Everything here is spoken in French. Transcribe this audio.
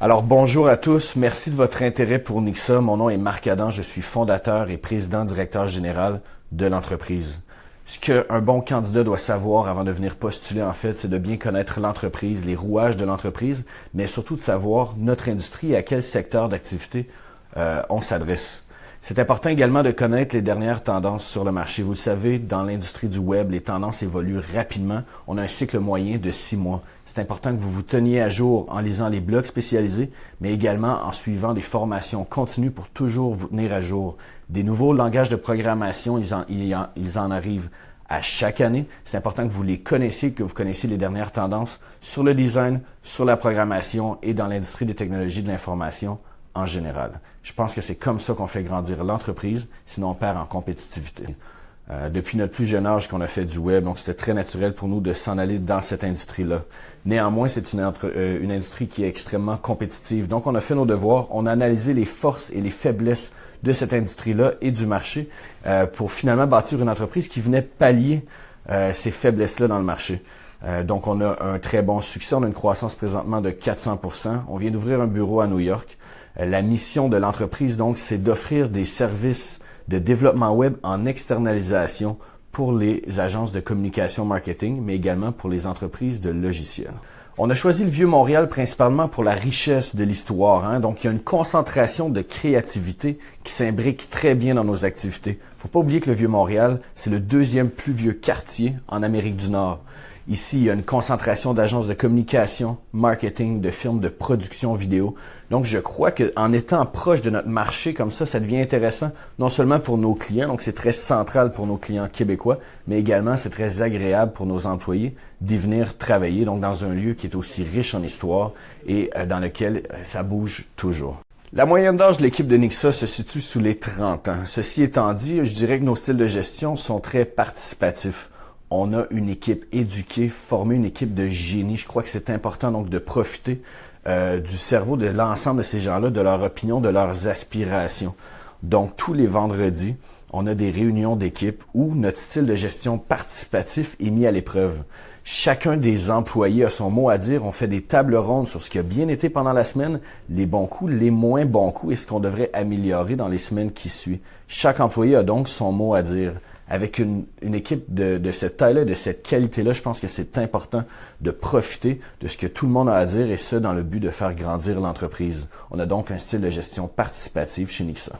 Alors bonjour à tous, merci de votre intérêt pour Nixa. Mon nom est Marc Adam, je suis fondateur et président-directeur général de l'entreprise. Ce qu'un bon candidat doit savoir avant de venir postuler, en fait, c'est de bien connaître l'entreprise, les rouages de l'entreprise, mais surtout de savoir notre industrie et à quel secteur d'activité on s'adresse. C'est important également de connaître les dernières tendances sur le marché. Vous le savez, dans l'industrie du web, les tendances évoluent rapidement. On a un cycle moyen de 6 mois. C'est important que vous vous teniez à jour en lisant les blogs spécialisés, mais également en suivant des formations continues pour toujours vous tenir à jour. Des nouveaux langages de programmation, ils en arrivent à chaque année. C'est important que vous les connaissiez, que vous connaissiez les dernières tendances sur le design, sur la programmation et dans l'industrie des technologies de l'information en général. Je pense que c'est comme ça qu'on fait grandir l'entreprise, sinon on perd en compétitivité. Depuis notre plus jeune âge qu'on a fait du web, donc c'était très naturel pour nous de s'en aller dans cette industrie-là. Néanmoins, c'est une industrie qui est extrêmement compétitive. Donc on a fait nos devoirs, on a analysé les forces et les faiblesses de cette industrie-là et du marché pour finalement bâtir une entreprise qui venait pallier ces faiblesses-là dans le marché. Donc on a un très bon succès, on a une croissance présentement de 400%. On vient d'ouvrir un bureau à New York. La mission de l'entreprise, donc, c'est d'offrir des services de développement web en externalisation pour les agences de communication marketing, mais également pour les entreprises de logiciels. On a choisi le Vieux-Montréal principalement pour la richesse de l'histoire. Donc, il y a une concentration de créativité qui s'imbrique très bien dans nos activités. Faut pas oublier que le Vieux-Montréal, c'est le deuxième plus vieux quartier en Amérique du Nord. Ici, il y a une concentration d'agences de communication, marketing, de firmes de production vidéo. Donc, je crois qu'en étant proche de notre marché comme ça devient intéressant, non seulement pour nos clients, donc c'est très central pour nos clients québécois, mais également c'est très agréable pour nos employés d'y venir travailler, donc dans un lieu qui est aussi riche en histoire et dans lequel ça bouge toujours. La moyenne d'âge de l'équipe de Nixa se situe sous les 30 ans. Ceci étant dit, je dirais que nos styles de gestion sont très participatifs. On a une équipe éduquée, formée, une équipe de génie. Je crois que c'est important donc de profiter du cerveau de l'ensemble de ces gens-là, de leur opinion, de leurs aspirations. Donc tous les vendredis, on a des réunions d'équipe où notre style de gestion participatif est mis à l'épreuve. Chacun des employés a son mot à dire. On fait des tables rondes sur ce qui a bien été pendant la semaine, les bons coups, les moins bons coups et ce qu'on devrait améliorer dans les semaines qui suivent. Chaque employé a donc son mot à dire. Avec une équipe de cette taille-là, de cette qualité-là, je pense que c'est important de profiter de ce que tout le monde a à dire et ce, dans le but de faire grandir l'entreprise. On a donc un style de gestion participative chez Nixa.